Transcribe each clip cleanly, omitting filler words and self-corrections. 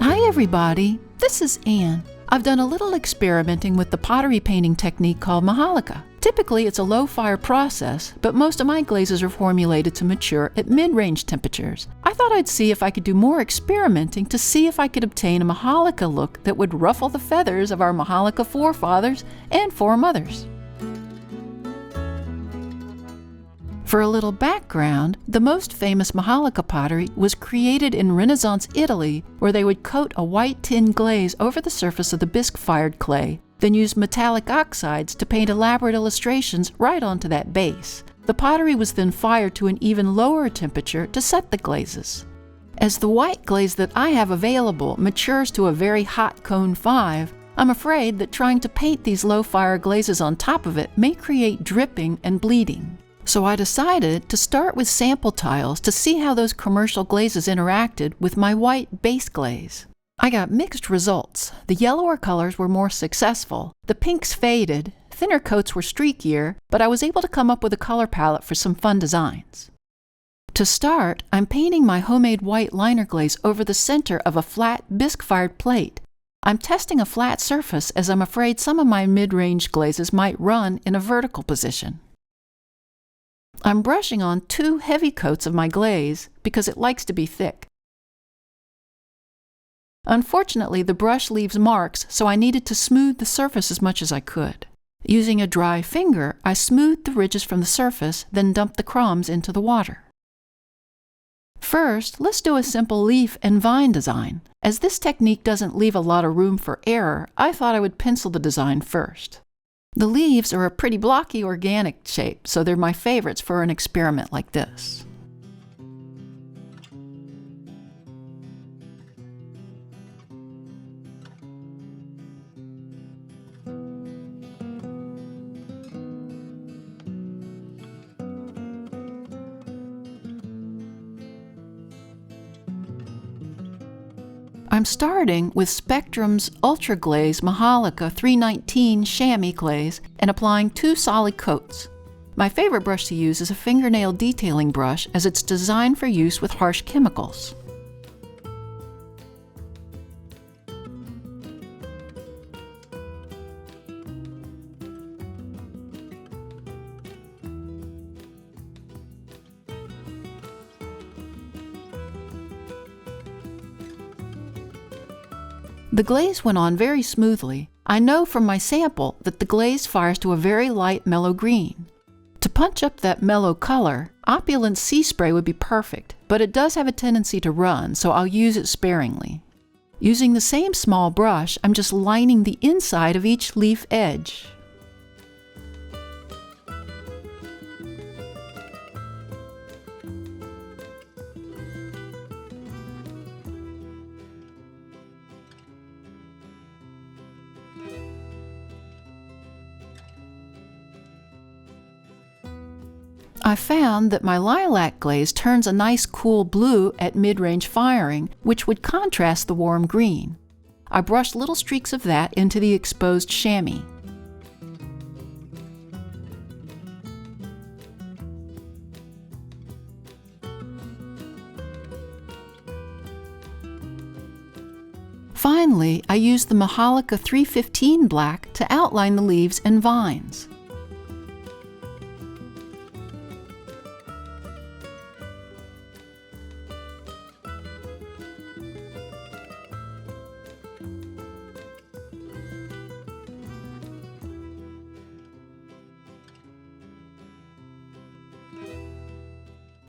Hi everybody, this is Anne. I've done a little experimenting with the pottery painting technique called Majolica. Typically it's a low-fire process, but most of my glazes are formulated to mature at mid-range temperatures. I thought I'd see if I could do more experimenting to see if I could obtain a Majolica look that would ruffle the feathers of our Majolica forefathers and foremothers. For a little background, the most famous Majolica pottery was created in Renaissance Italy, where they would coat a white tin glaze over the surface of the bisque-fired clay, then use metallic oxides to paint elaborate illustrations right onto that base. The pottery was then fired to an even lower temperature to set the glazes. As the white glaze that I have available matures to a very hot cone 5, I'm afraid that trying to paint these low-fire glazes on top of it may create dripping and bleeding. So I decided to start with sample tiles to see how those commercial glazes interacted with my white base glaze. I got mixed results. The yellower colors were more successful, the pinks faded, thinner coats were streakier, but I was able to come up with a color palette for some fun designs. To start, I'm painting my homemade white liner glaze over the center of a flat bisque-fired plate. I'm testing a flat surface as I'm afraid some of my mid-range glazes might run in a vertical position. I'm brushing on 2 heavy coats of my glaze because it likes to be thick. Unfortunately, the brush leaves marks, so I needed to smooth the surface as much as I could. Using a dry finger, I smoothed the ridges from the surface, then dumped the crumbs into the water. First, let's do a simple leaf and vine design. As this technique doesn't leave a lot of room for error, I thought I would pencil the design first. The leaves are a pretty blocky organic shape, so they're my favorites for an experiment like this. I'm starting with Spectrum's Ultra Glaze Majolica 319 chamois glaze and applying 2 solid coats. My favorite brush to use is a fingernail detailing brush as it's designed for use with harsh chemicals. The glaze went on very smoothly. I know from my sample that the glaze fires to a very light mellow green. To punch up that mellow color, opulent sea spray would be perfect, but it does have a tendency to run, so I'll use it sparingly. Using the same small brush, I'm just lining the inside of each leaf edge. I found that my lilac glaze turns a nice cool blue at mid-range firing, which would contrast the warm green. I brushed little streaks of that into the exposed chamois. Finally, I used the Majolica 315 black to outline the leaves and vines.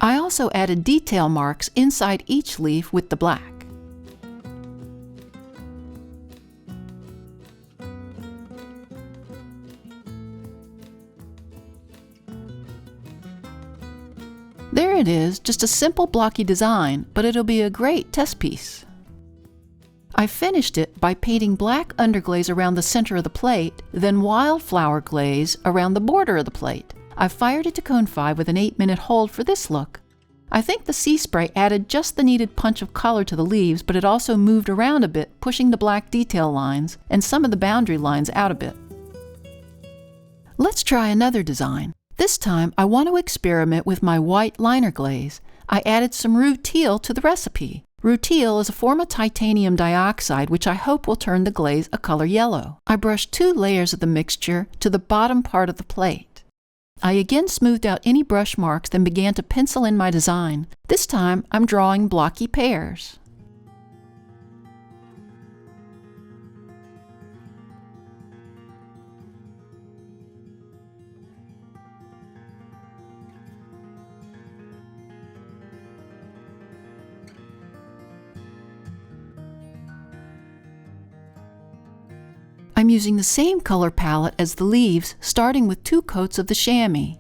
I also added detail marks inside each leaf with the black. There it is, just a simple blocky design, but it'll be a great test piece. I finished it by painting black underglaze around the center of the plate, then wildflower glaze around the border of the plate. I fired it to cone 5 with an 8-minute hold for this look. I think the sea spray added just the needed punch of color to the leaves, but it also moved around a bit, pushing the black detail lines and some of the boundary lines out a bit. Let's try another design. This time I want to experiment with my white liner glaze. I added some Rutile to the recipe. Rutile is a form of titanium dioxide which I hope will turn the glaze a color yellow. I brushed 2 layers of the mixture to the bottom part of the plate. I again smoothed out any brush marks, then began to pencil in my design. This time I'm drawing blocky pears. I'm using the same color palette as the leaves, starting with 2 coats of the chamois.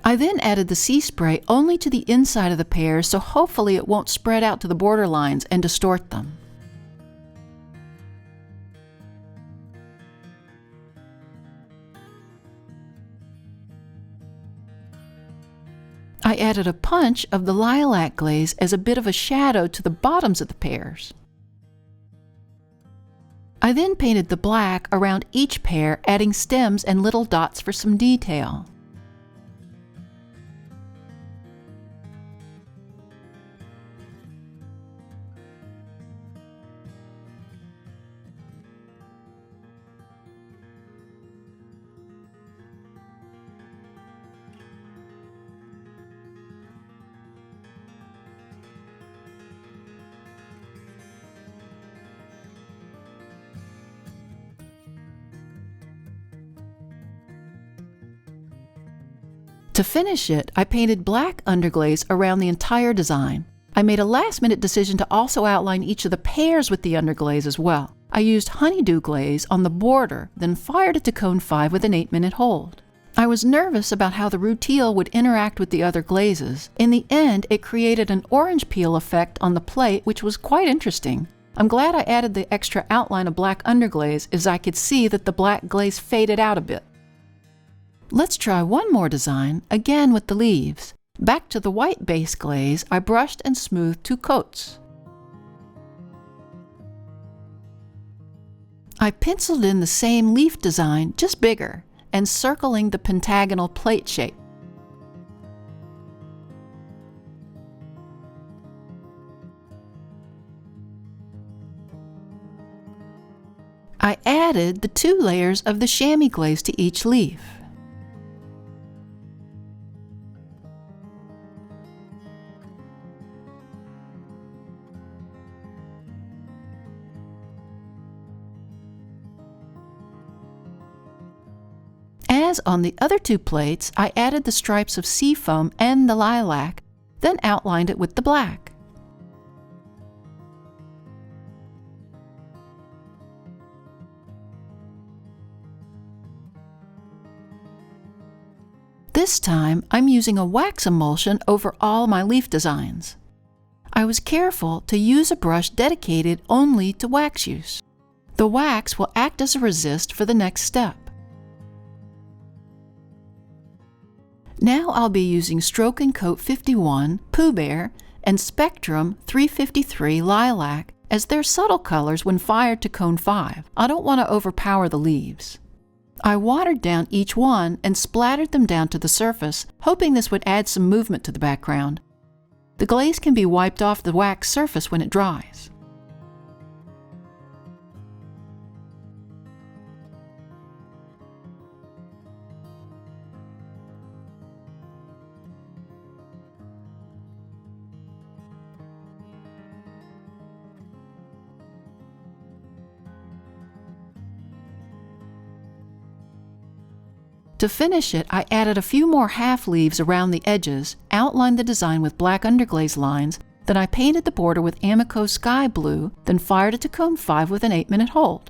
I then added the sea spray only to the inside of the pears, so hopefully it won't spread out to the border lines and distort them. I added a punch of the lilac glaze as a bit of a shadow to the bottoms of the pears. I then painted the black around each pear, adding stems and little dots for some detail. To finish it, I painted black underglaze around the entire design. I made a last-minute decision to also outline each of the pears with the underglaze as well. I used honeydew glaze on the border, then fired it to cone 5 with an 8-minute hold. I was nervous about how the rutile would interact with the other glazes. In the end, it created an orange peel effect on the plate, which was quite interesting. I'm glad I added the extra outline of black underglaze, as I could see that the black glaze faded out a bit. Let's try one more design, again with the leaves. Back to the white base glaze, I brushed and smoothed 2 coats. I penciled in the same leaf design, just bigger, and circling the pentagonal plate shape. I added the 2 layers of the chamois glaze to each leaf. As on the other 2 plates, I added the stripes of seafoam and the lilac, then outlined it with the black. This time, I'm using a wax emulsion over all my leaf designs. I was careful to use a brush dedicated only to wax use. The wax will act as a resist for the next step. Now I'll be using Stroke and Coat 51, Pooh Bear, and Spectrum 353 Lilac as their subtle colors when fired to cone 5. I don't want to overpower the leaves. I watered down each one and splattered them down to the surface, hoping this would add some movement to the background. The glaze can be wiped off the wax surface when it dries. To finish it, I added a few more half leaves around the edges, outlined the design with black underglaze lines, then I painted the border with Amico Sky Blue, then fired it to cone 5 with an 8-minute hold.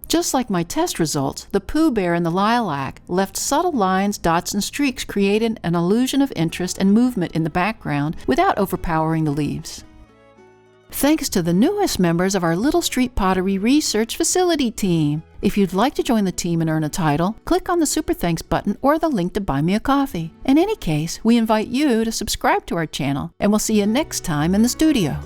Just like my test results, the Pooh Bear and the lilac left subtle lines, dots, and streaks creating an illusion of interest and movement in the background without overpowering the leaves. Thanks to the newest members of our Little Street Pottery Research Facility team. If you'd like to join the team and earn a title, click on the Super Thanks button or the link to buy me a coffee. In any case, we invite you to subscribe to our channel, and we'll see you next time in the studio.